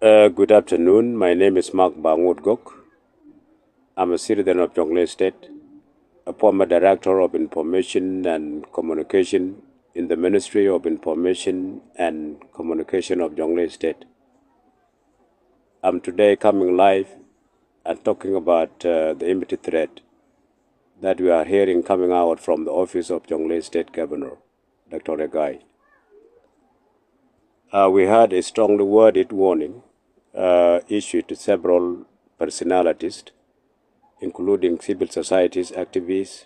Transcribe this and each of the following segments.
Good afternoon. My name is Mark Bangut Gok. I'm a citizen of Jonglei State, a former Director of Information and Communication in the Ministry of Information and Communication of Jonglei State. I'm today coming live and talking about the immediate threat that we are hearing coming out from the office of Jonglei State Governor, Dr. Riek Gai. We had a strongly worded warning issued to several personalities, including civil societies activists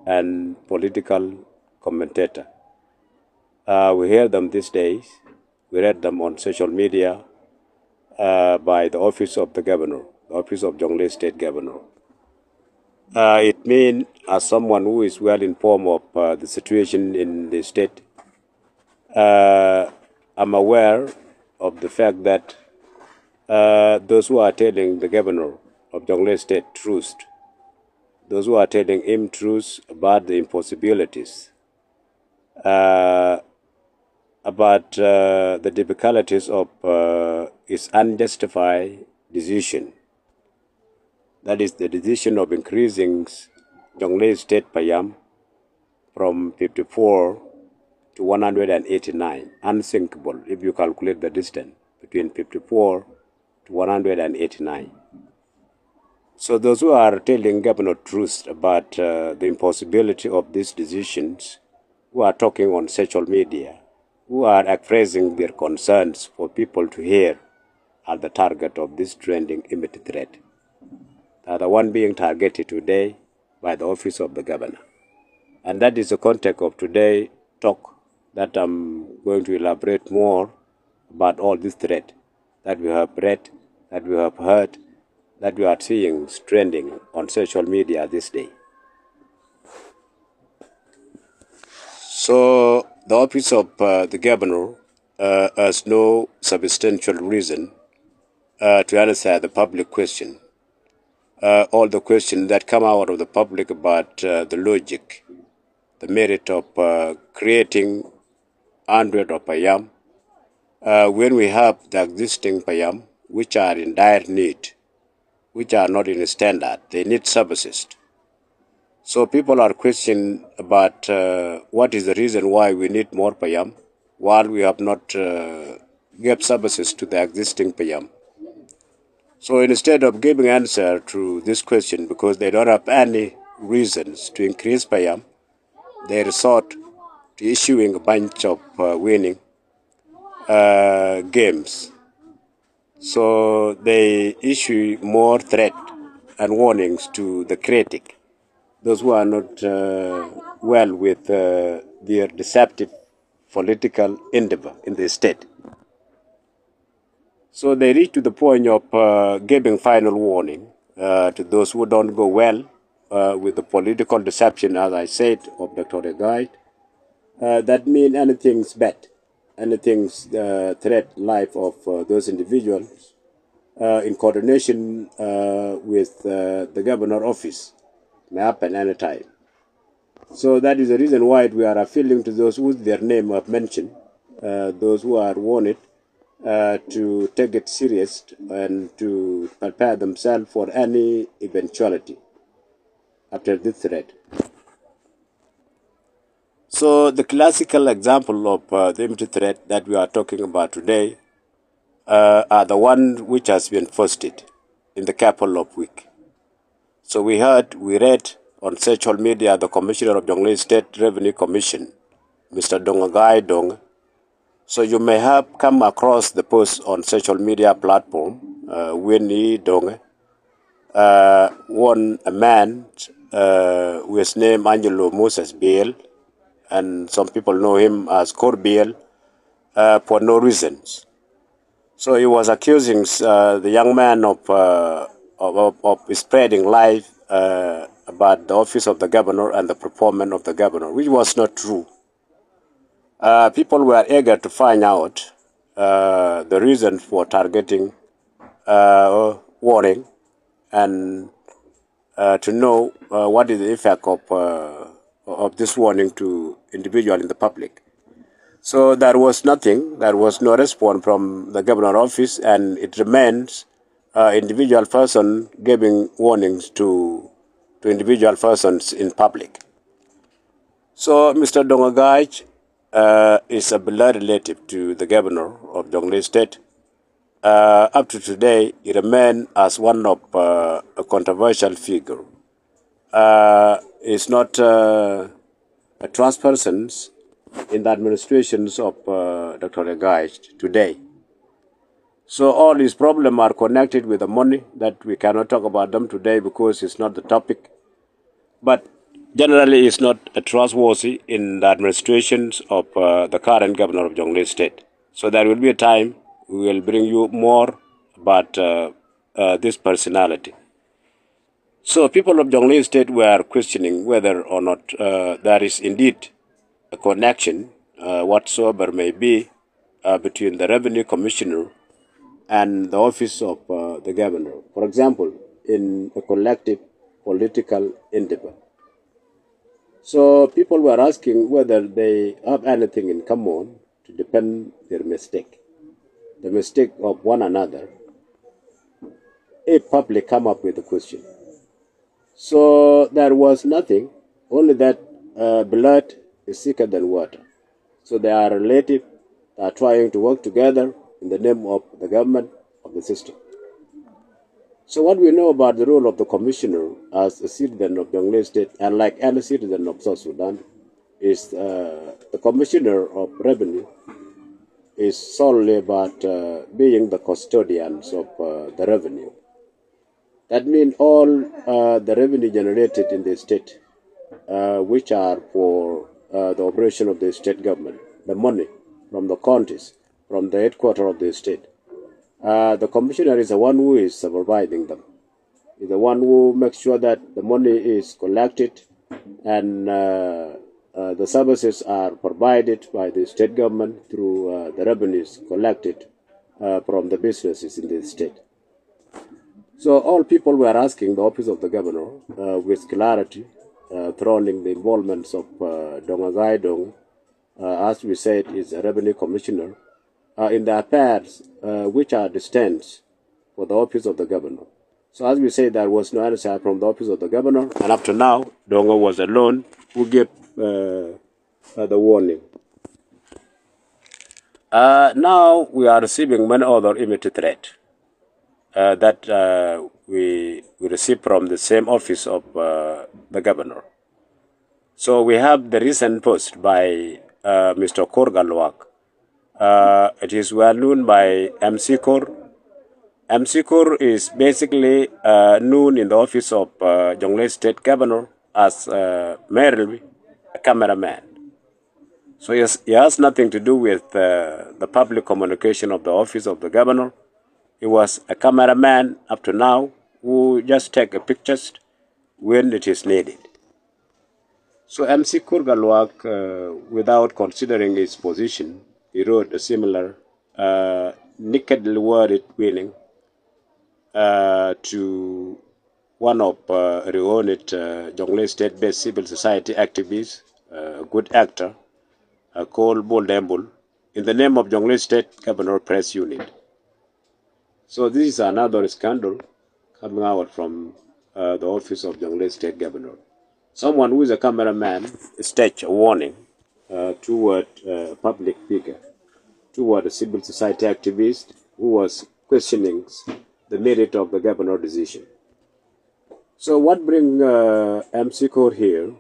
and political commentators. We hear them these days. We read them on social media by the office of the governor, the office of Jonglei State Governor. It means, as someone who is well informed of the situation in the state, I'm aware of the fact that those who are telling the governor of Jonglei State truth, those who are telling him truth about the impossibilities, about the difficulties of his unjustified decision. That is the decision of increasing Jonglei State Payam from 54 to 189, unthinkable if you calculate the distance between 54 to 189. So those who are telling Governor truth about the impossibility of these decisions, who are talking on social media, who are expressing their concerns for people to hear, are the target of this trending immediate threat. They are the one being targeted today by the office of the governor. And that is the context of today's talk that I'm going to elaborate more about all this threat that we have read, that we have heard, that we are seeing trending on social media this day. So the office of the governor has no substantial reason to answer the public question. All the questions that come out of the public about the logic, the merit of creating 100 of Payam, when we have the existing Payam, which are in dire need, which are not in a standard, they need services. So people are questioning about what is the reason why we need more Payam, while we have not given services to the existing Payam. So instead of giving answer to this question, because they don't have any reasons to increase Payam, they resort to issuing a bunch of winning games. So they issue more threat and warnings to the critic, those who are not well with their deceptive political endeavor in the state. So they reach to the point of giving final warning to those who don't go well with the political deception, as I said, of Dr. Riek Gai. That means anything's bad, anything's threat life of those individuals in coordination with the governor office may happen anytime. So that is the reason why we are appealing to those whose their name I've mentioned, those who are warned to take it serious and to prepare themselves for any eventuality after this threat. So the classical example of the immediate threat that we are talking about today are the one which has been posted in the couple of weeks. So we read on social media the Commissioner of Jonglei State Revenue Commission, Mr. Gai Dong. So you may have come across the post on social media platform when he Dong won a man with name Angelo Moses Biel, and some people know him as Corbiel for no reasons. So he was accusing the young man of spreading lies about the office of the governor and the performance of the governor, which was not true. People were eager to find out the reason for targeting warning and to know what is the effect of this warning to individuals in the public. So there was nothing, there was no response from the governor office, and it remains individual person giving warnings to individual persons in public. So Mr. Dongagai is a blood relative to the governor of Jonglei State. Up to today, he remains as one of a controversial figure. Is not a trust persons in the administrations of Dr. Riek Gai today. So all these problems are connected with the money that we cannot talk about them today because it's not the topic. But generally, it's not trustworthy in the administrations of the current governor of Jonglei State. So there will be a time we will bring you more about this personality. So people of Jonglei State were questioning whether or not there is indeed a connection whatsoever may be between the revenue commissioner and the office of the governor. For example, in a collective political endeavor. So people were asking whether they have anything in common to defend their mistake, the mistake of one another, if public come up with a question. So there was nothing, only that blood is thicker than water. So they are relative, they are trying to work together in the name of the government of the system. So what we know about the role of the commissioner as a citizen of Jonglei State, and like any citizen of South Sudan, is the commissioner of revenue is solely about being the custodians of the revenue. That means all the revenue generated in the state, which are for the operation of the state government, the money from the counties, from the headquarters of the state. The commissioner is the one who is supervising them. Is the one who makes sure that the money is collected and the services are provided by the state government through the revenues collected from the businesses in the state. So all people were asking the office of the governor with clarity, throwing the involvements of Dongagai Dong, as we said, is a revenue commissioner, in the affairs which are distant for the office of the governor. So as we say, there was no answer from the office of the governor, and up to now, Dongo was alone who gave the warning. Now we are receiving many other immediate threats that we received from the same office of the governor. So we have the recent post by Mr. Korgalwak. It is well known by MC Kor. MC Kor is basically known in the office of Jonglei State Governor as merely a cameraman. So he has nothing to do with the public communication of the office of the governor. He was a cameraman up to now who just take pictures when it is needed. So MC Kurgalwak, without considering his position, he wrote a similar nakedly worded warning to one of renowned Jonglei State-based civil society activists, a good actor, called Boldembul, in the name of Jonglei State Governor Press Unit. So this is another scandal coming out from the office of Jonglei State Governor. Someone who is a cameraman staged a warning toward a public figure, toward a civil society activist who was questioning the merit of the governor's decision. So what brings MC Core here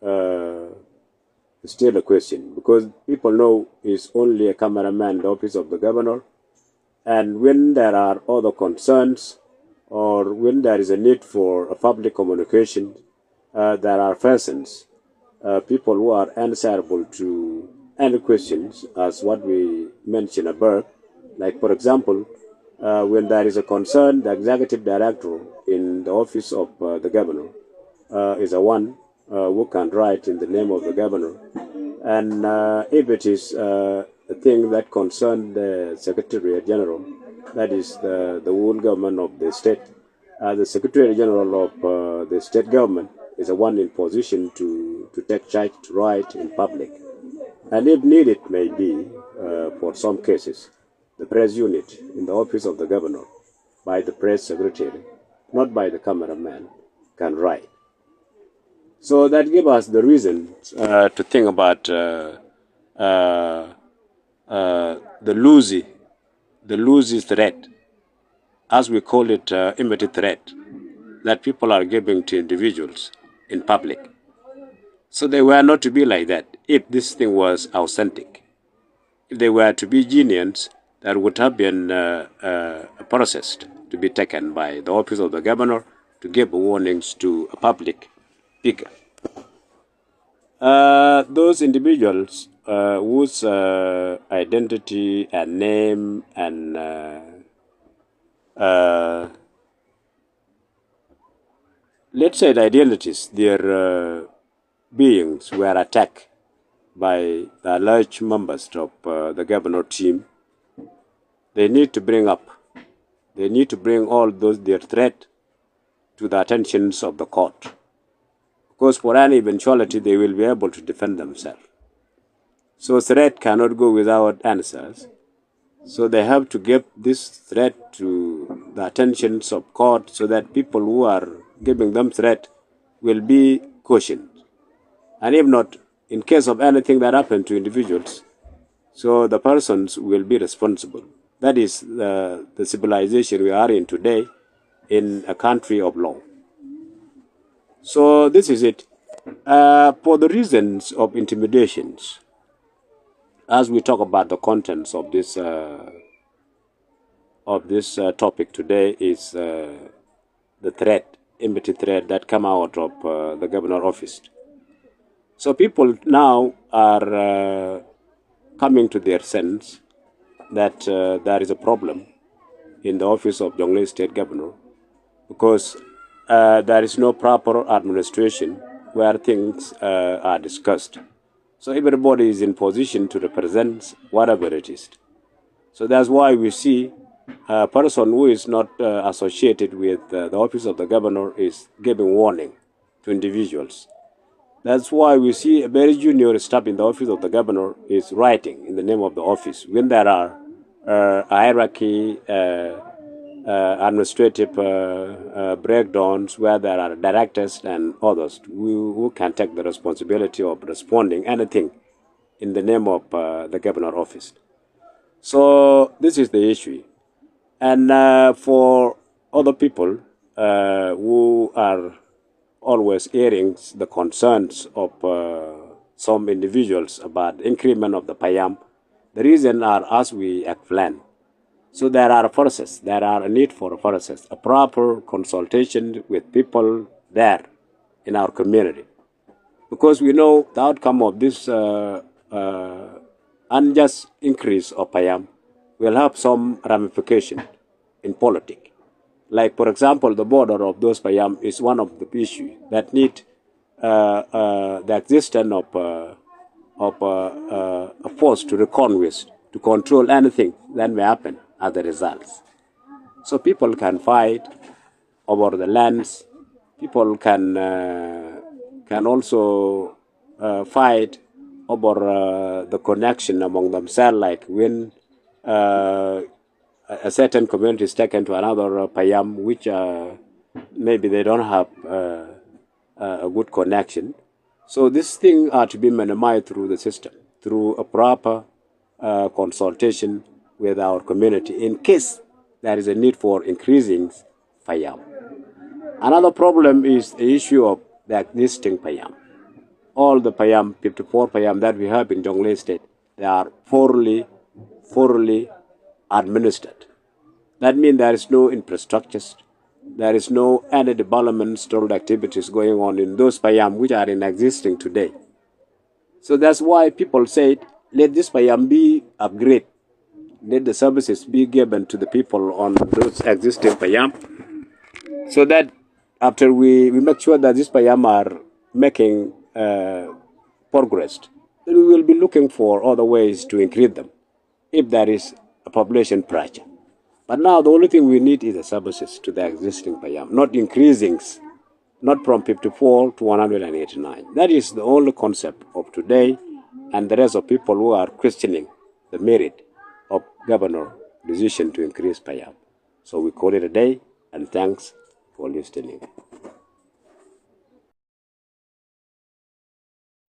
is still a question, because people know he's only a cameraman in the office of the governor, and when there are other concerns or when there is a need for a public communication, there are persons, people who are answerable to any questions, as what we mentioned above. Like, for example, when there is a concern, the executive director in the office of the governor is the one who can write in the name of the governor. And if it is a thing that concerns the Secretary General, that is the whole government of the state, the Secretary General of the state government is the one in position to take charge to write in public And if needed, maybe, for some cases, the press unit in the office of the governor, by the press secretary, not by the cameraman, can write. So that gives us the reason to think about the loosey threat, as we call it, immediate threat, that people are giving to individuals in public. So they were not to be like that if this thing was authentic. If they were to be genuine, there would have been a process to be taken by the office of the governor to give warnings to a public figure. Those individuals whose identity and name and let's say the identities, their beings were attacked by the large members of the governor team, they need to bring all those their threat to the attentions of the court. Because for any eventuality, they will be able to defend themselves. So threat cannot go without answers. So they have to give this threat to the attentions of court so that people who are giving them threat will be cautioned. And if not, in case of anything that happened to individuals, so the persons will be responsible. That is the civilization we are in today in a country of law. So this is it. For the reasons of intimidations, as we talk about the contents of this topic today, is the threat, immediate threat that come out of the governor office. So people now are coming to their sense that there is a problem in the office of Jonglei State Governor because there is no proper administration where things are discussed. So everybody is in position to represent whatever it is. So that's why we see a person who is not associated with the office of the governor is giving warning to individuals. That's why we see a very junior staff in the office of the governor is writing in the name of the office. When there are hierarchy, administrative breakdowns where there are directors and others who can take the responsibility of responding anything in the name of the governor office. So this is the issue. And for other people who are always airing the concerns of some individuals about increment of the Payam, the reason are as we explained. So there are processes, there are a need for a process, a proper consultation with people there in our community. Because we know the outcome of this unjust increase of Payam will have some ramification in politics. Like, for example, the border of those Payam is one of the issues that need the existence of a force to reckon with, to control anything that may happen as a result. So people can fight over the lands. People can also fight over the connection among themselves, like when a certain community is taken to another Payam, which maybe they don't have a good connection. So these things are to be minimized through the system, through a proper consultation with our community in case there is a need for increasing Payam. Another problem is the issue of the existing Payam. All the Payam, 54 Payam that we have in Jonglei State, they are poorly administered. That means there is no infrastructures, there is no any developmental activities going on in those Payam which are in existing today. So that's why people say, let this Payam be upgraded, let the services be given to the people on those existing Payam, so that after we make sure that these Payam are making progress, then we will be looking for other ways to increase them if there is a population pressure. But now the only thing we need is the services to the existing Payam, not increasing, not from 54 to 189. That is the only concept of today and the rest of people who are questioning the merit of governor decision to increase Payam. So we call it a day, and thanks for listening.